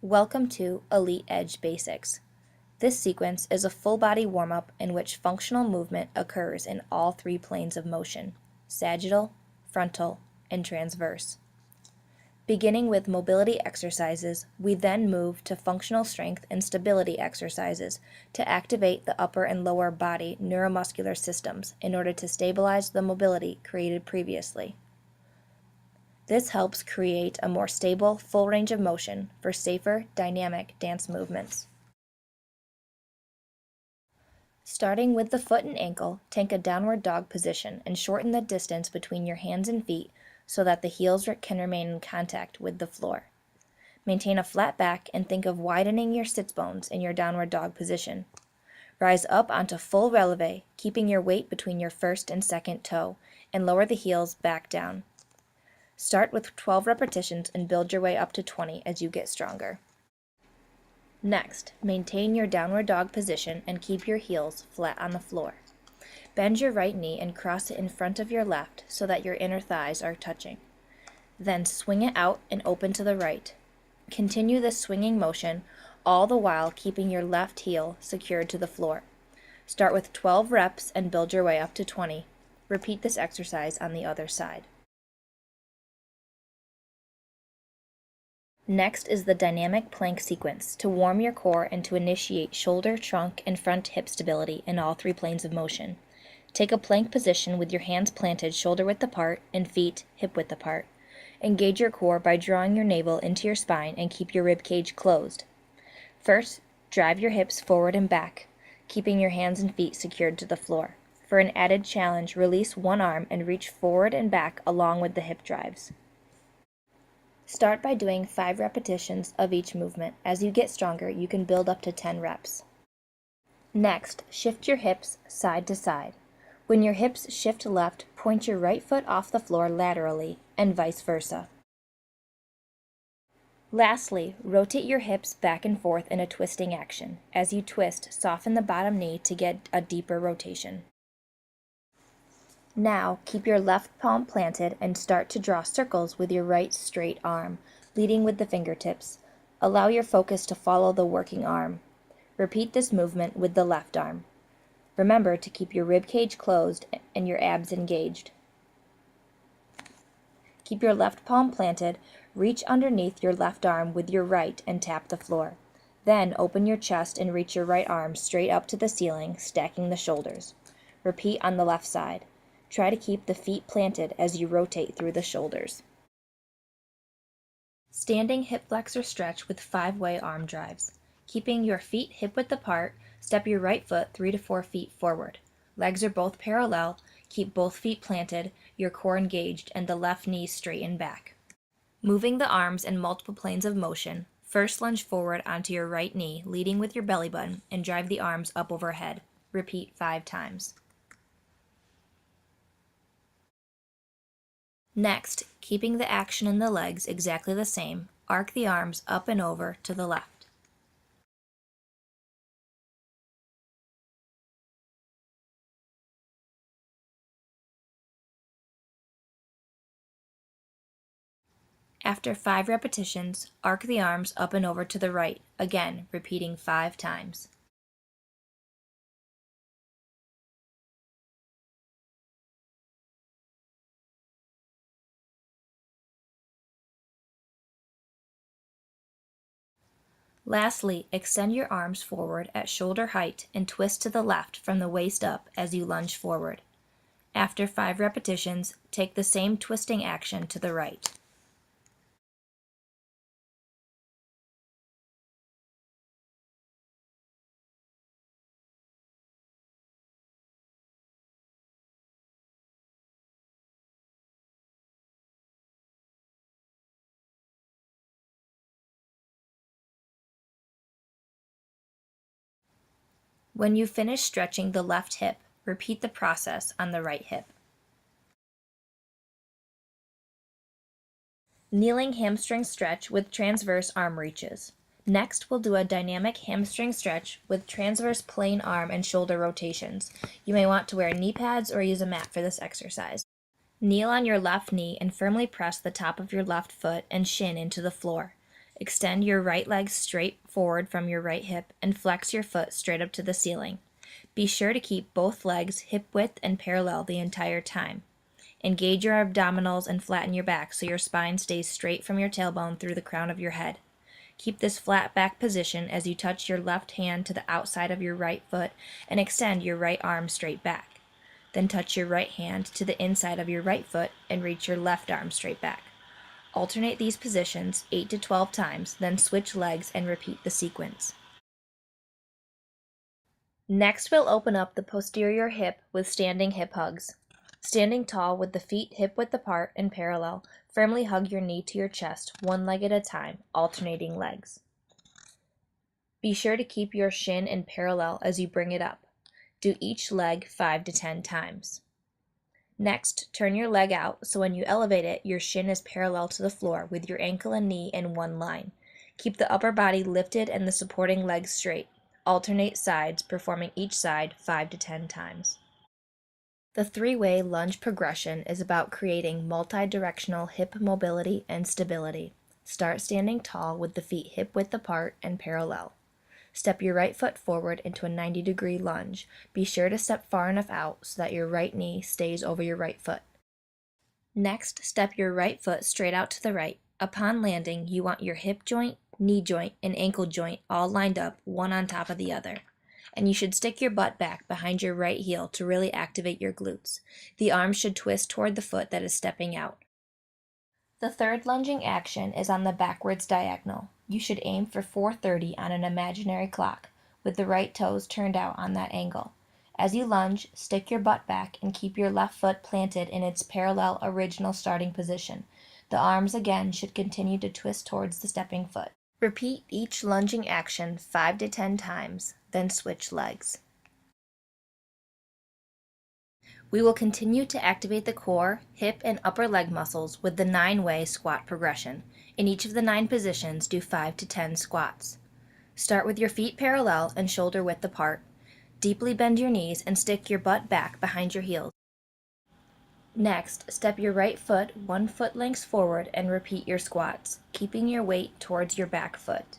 Welcome to eDge Basics. This sequence is a full-body warm-up in which functional movement occurs in all three planes of motion: sagittal, frontal, and transverse. Beginning with mobility exercises, we then move to functional strength and stability exercises to activate the upper and lower body neuromuscular systems in order to stabilize the mobility created previously. This helps create a more stable, full range of motion for safer, dynamic dance movements. Starting with the foot and ankle, take a downward dog position and shorten the distance between your hands and feet so that the heels can remain in contact with the floor. Maintain a flat back and think of widening your sits bones in your downward dog position. Rise up onto full releve, keeping your weight between your first and second toe, and lower the heels back down. Start with 12 repetitions and build your way up to 20 as you get stronger. Next, maintain your downward dog position and keep your heels flat on the floor. Bend your right knee and cross it in front of your left so that your inner thighs are touching. Then swing it out and open to the right. Continue this swinging motion, all the while keeping your left heel secured to the floor. Start with 12 reps and build your way up to 20. Repeat this exercise on the other side. Next is the dynamic plank sequence to warm your core and to initiate shoulder, trunk, and front hip stability in all three planes of motion. Take a plank position with your hands planted shoulder width apart and feet hip width apart. Engage your core by drawing your navel into your spine and keep your rib cage closed. First, drive your hips forward and back, keeping your hands and feet secured to the floor. For an added challenge, release one arm and reach forward and back along with the hip drives. Start by doing 5 repetitions of each movement. As you get stronger, you can build up to 10 reps. Next, shift your hips side to side. When your hips shift left, point your right foot off the floor laterally, and vice versa. Lastly, rotate your hips back and forth in a twisting action. As you twist, soften the bottom knee to get a deeper rotation. Now, keep your left palm planted and start to draw circles with your right straight arm, leading with the fingertips. Allow your focus to follow the working arm. Repeat this movement with the left arm. Remember to keep your rib cage closed and your abs engaged. Keep your left palm planted, reach underneath your left arm with your right and tap the floor. Then open your chest and reach your right arm straight up to the ceiling, stacking the shoulders. Repeat on the left side. Try to keep the feet planted as you rotate through the shoulders. Standing hip flexor stretch with 5-way arm drives. Keeping your feet hip width apart, step your right foot 3 to 4 feet forward. Legs are both parallel, keep both feet planted, your core engaged, and the left knee straightened back. Moving the arms in multiple planes of motion, first lunge forward onto your right knee, leading with your belly button, and drive the arms up overhead. Repeat 5 times. Next, keeping the action in the legs exactly the same, arc the arms up and over to the left. After 5 repetitions, arc the arms up and over to the right, again repeating 5 times. Lastly, extend your arms forward at shoulder height and twist to the left from the waist up as you lunge forward. After 5 repetitions, take the same twisting action to the right. When you finish stretching the left hip, repeat the process on the right hip. Kneeling hamstring stretch with transverse arm reaches. Next, we'll do a dynamic hamstring stretch with transverse plane arm and shoulder rotations. You may want to wear knee pads or use a mat for this exercise. Kneel on your left knee and firmly press the top of your left foot and shin into the floor. Extend your right leg straight forward from your right hip and flex your foot straight up to the ceiling. Be sure to keep both legs hip width and parallel the entire time. Engage your abdominals and flatten your back so your spine stays straight from your tailbone through the crown of your head. Keep this flat back position as you touch your left hand to the outside of your right foot and extend your right arm straight back. Then touch your right hand to the inside of your right foot and reach your left arm straight back. Alternate these positions 8 to 12 times, then switch legs and repeat the sequence. Next, we'll open up the posterior hip with standing hip hugs. Standing tall with the feet hip width apart and parallel, firmly hug your knee to your chest, one leg at a time, alternating legs. Be sure to keep your shin in parallel as you bring it up. Do each leg 5 to 10 times. Next, turn your leg out so when you elevate it, your shin is parallel to the floor with your ankle and knee in one line. Keep the upper body lifted and the supporting legs straight. Alternate sides, performing each side 5 to 10 times. The three-way lunge progression is about creating multi-directional hip mobility and stability. Start standing tall with the feet hip width apart and parallel. Step your right foot forward into a 90-degree lunge. Be sure to step far enough out so that your right knee stays over your right foot. Next, step your right foot straight out to the right. Upon landing, you want your hip joint, knee joint, and ankle joint all lined up, one on top of the other. And you should stick your butt back behind your right heel to really activate your glutes. The arms should twist toward the foot that is stepping out. The third lunging action is on the backwards diagonal. You should aim for 430 on an imaginary clock, with the right toes turned out on that angle. As you lunge, stick your butt back and keep your left foot planted in its parallel original starting position. The arms again should continue to twist towards the stepping foot. Repeat each lunging action 5 to 10 times, then switch legs. We will continue to activate the core, hip, and upper leg muscles with the 9-way squat progression. In each of the 9 positions, do 5 to 10 squats. Start with your feet parallel and shoulder width apart. Deeply bend your knees and stick your butt back behind your heels. Next, step your right foot 1 foot lengths forward and repeat your squats, keeping your weight towards your back foot.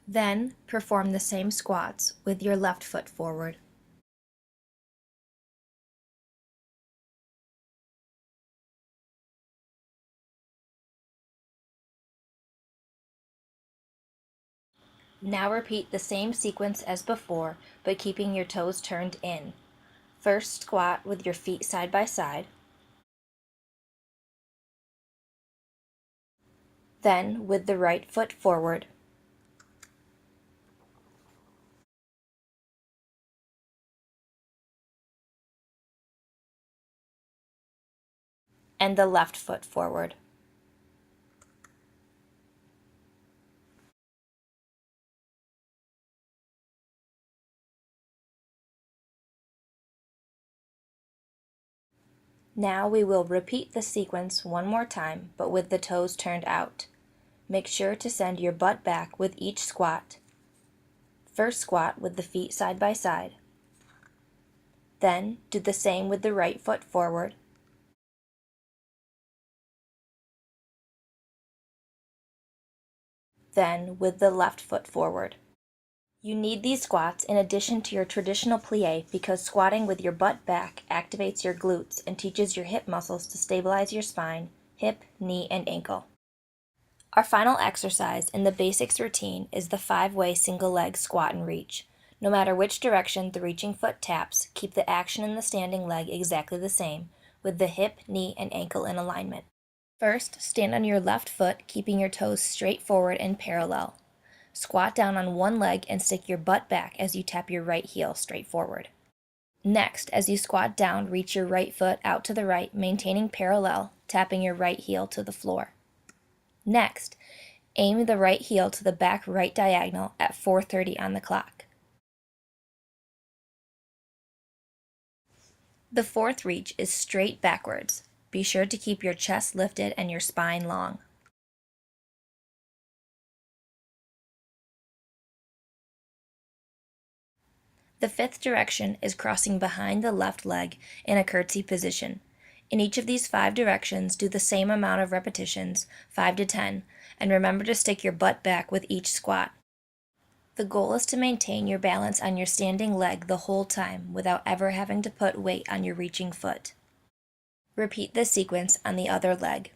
Then, perform the same squats with your left foot forward. Now repeat the same sequence as before, but keeping your toes turned in. First squat with your feet side by side. Then with the right foot forward. And the left foot forward. Now we will repeat the sequence one more time, but with the toes turned out. Make sure to send your butt back with each squat. First squat with the feet side by side. Then do the same with the right foot forward. Then with the left foot forward. You need these squats in addition to your traditional plie because squatting with your butt back activates your glutes and teaches your hip muscles to stabilize your spine, hip, knee, and ankle. Our final exercise in the basics routine is the 5-way single leg squat and reach. No matter which direction the reaching foot taps, keep the action in the standing leg exactly the same, with the hip, knee, and ankle in alignment. First, stand on your left foot, keeping your toes straight forward and parallel. Squat down on one leg and stick your butt back as you tap your right heel straight forward. Next, as you squat down, reach your right foot out to the right, maintaining parallel, tapping your right heel to the floor. Next, aim the right heel to the back right diagonal at 4:30 on the clock. The fourth reach is straight backwards. Be sure to keep your chest lifted and your spine long. The fifth direction is crossing behind the left leg in a curtsy position. In each of these 5 directions, do the same amount of repetitions, 5 to 10, and remember to stick your butt back with each squat. The goal is to maintain your balance on your standing leg the whole time without ever having to put weight on your reaching foot. Repeat this sequence on the other leg.